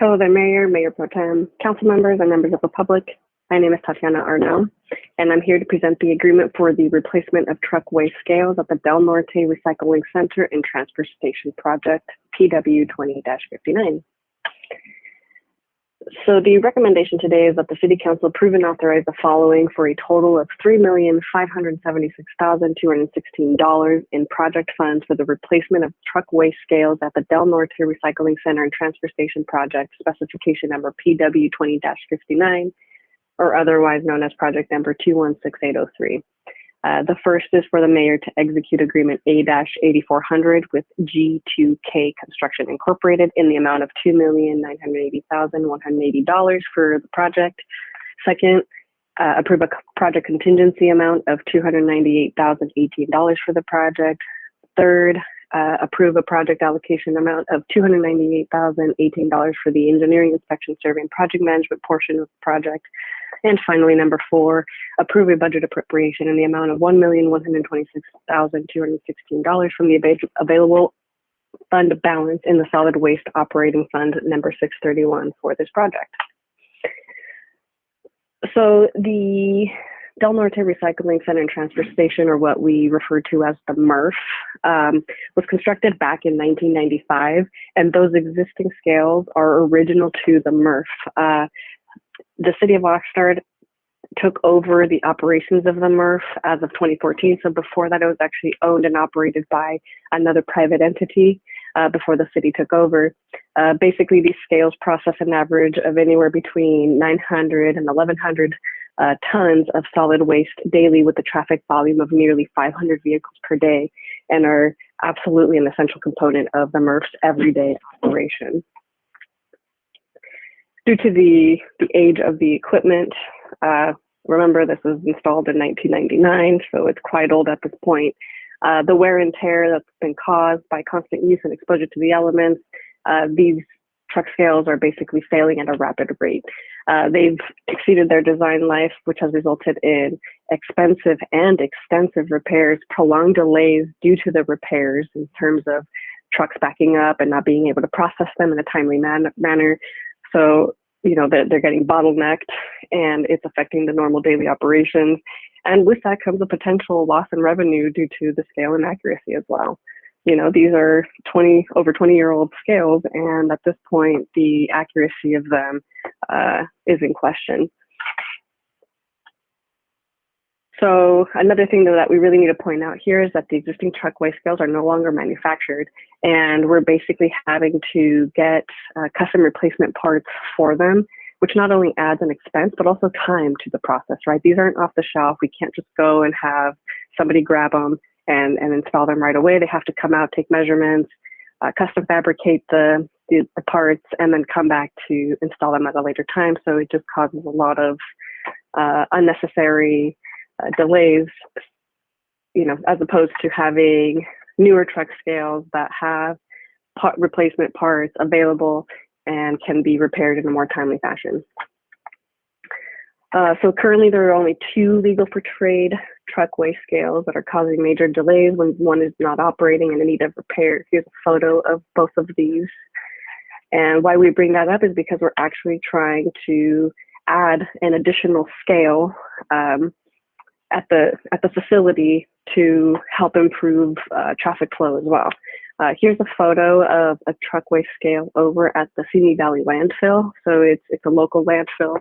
Hello there, Mayor, Mayor Pro Tem, council members, and members of the public. My name is Tatiana Arnaud, and I'm here to present the agreement for the replacement of truck waste scales at the Del Norte Recycling Center and Transfer Station Project, PW 20-59. So the recommendation today is that the City Council approve and authorize the following for a total of $3,576,216 in project funds for the replacement of truck waste scales at the Del Norte Recycling Center and Transfer Station Project, specification number PW 20-59, or otherwise known as project number 216803. The first is for the mayor to execute agreement A-8400 with G2K Construction Incorporated in the amount of $2,980,180 for the project. Second, approve a project contingency amount of $298,018 for the project. Third, approve a project allocation amount of $298,018 for the engineering, inspection, survey, and project management portion of the project. And finally, number four, approve a budget appropriation in the amount of $1,126,216 from the available fund balance in the solid waste operating fund number 631 for this project. So the Del Norte Recycling Center and Transfer Station, or what we refer to as the MRF, was constructed back in 1995, and those existing scales are original to the MRF. The city of Oxnard took over the operations of the MRF as of 2014. So before that, it was actually owned and operated by another private entity before the city took over. Basically, these scales process an average of anywhere between 900 and 1,100 tons of solid waste daily, with a traffic volume of nearly 500 vehicles per day, and are absolutely an essential component of the MRF's everyday operation. Due to the age of the equipment, remember this was installed in 1999, so it's quite old at this point. The wear and tear that's been caused by constant use and exposure to the elements, these truck scales are basically failing at a rapid rate. They've exceeded their design life, which has resulted in expensive and extensive repairs, prolonged delays due to the repairs in terms of trucks backing up and not being able to process them in a timely manner. So, you know, they're getting bottlenecked, and it's affecting the normal daily operations. And with that comes a potential loss in revenue due to the scale inaccuracy as well. You know, these are over 20-year-old scales, and at this point, the accuracy of them is in question. So another thing that we really need to point out here is that the existing truck waste scales are no longer manufactured, and we're basically having to get custom replacement parts for them, which not only adds an expense, but also time to the process, right? These aren't off the shelf. We can't just go and have somebody grab them and install them right away. They have to come out, take measurements, custom fabricate the parts, and then come back to install them at a later time. So it just causes a lot of unnecessary delays, you know, as opposed to having newer truck scales that have replacement parts available and can be repaired in a more timely fashion. So currently there are only 2 legal for trade truck waste scales that are causing major delays when one is not operating and in need of repair. Here's a photo of both of these. And why we bring that up is because we're actually trying to add an additional scale at the facility to help improve traffic flow as well. Here's a photo of a truck waste scale over at the Simi Valley landfill. So it's a local landfill,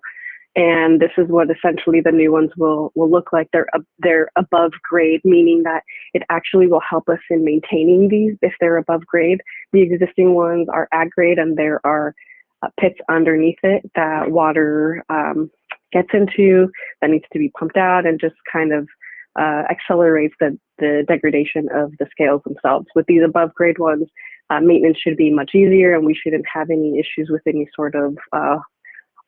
and this is what essentially the new ones will look like. They're above grade, meaning that it actually will help us in maintaining these if they're above grade. The existing ones are at grade, and there are pits underneath it that water gets into, that needs to be pumped out, and just kind of accelerates the degradation of the scales themselves. With these above grade ones, maintenance should be much easier, and we shouldn't have any issues with any sort of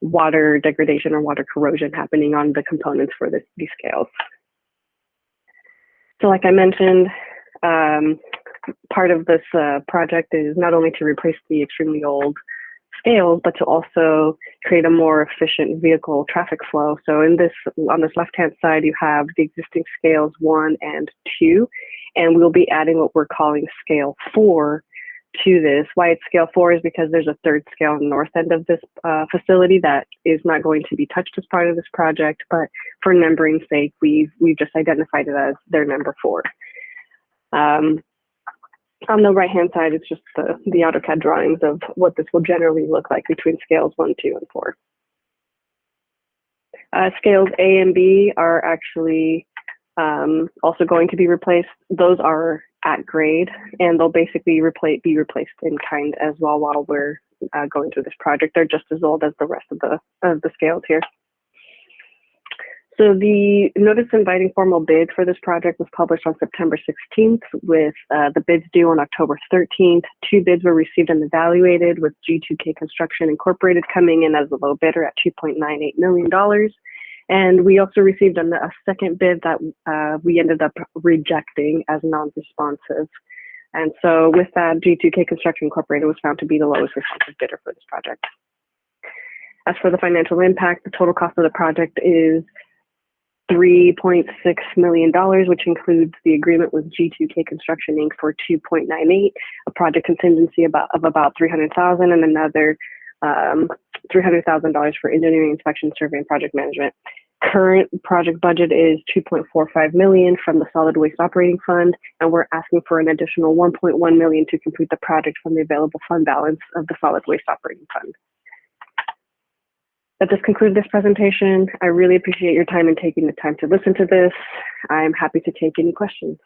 water degradation or water corrosion happening on the components for these scales. So like I mentioned, part of this project is not only to replace the extremely old scales, but to also create a more efficient vehicle traffic flow. So on this left-hand side, you have the existing scales 1 and 2, and we'll be adding what we're calling scale 4 to this. Why it's scale 4 is because there's a third scale on the north end of this facility that is not going to be touched as part of this project, but for numbering's sake, we've just identified it as their number 4. On the right-hand side, it's just the AutoCAD drawings of what this will generally look like between scales 1, 2, and 4. Scales A and B are actually also going to be replaced. Those are at grade, and they'll basically be replaced in kind as well while we're going through this project. They're just as old as the rest of the scales here. So the notice inviting formal bid for this project was published on September 16th with the bids due on October 13th. 2 bids were received and evaluated, with G2K Construction Incorporated coming in as the low bidder at $2.98 million. And we also received a second bid that we ended up rejecting as non-responsive. And so with that, G2K Construction Incorporated was found to be the lowest responsive bidder for this project. As for the financial impact, the total cost of the project is $3.6 million, which includes the agreement with G2K Construction Inc. for $2.98, a project contingency of about $300,000, and another $300,000 for engineering, inspection, survey, and project management. Current project budget is $2.45 million from the Solid Waste Operating Fund, and we're asking for an additional $1.1 million to complete the project from the available fund balance of the Solid Waste Operating Fund. That just concludes this presentation. I really appreciate your time and taking the time to listen to this. I'm happy to take any questions.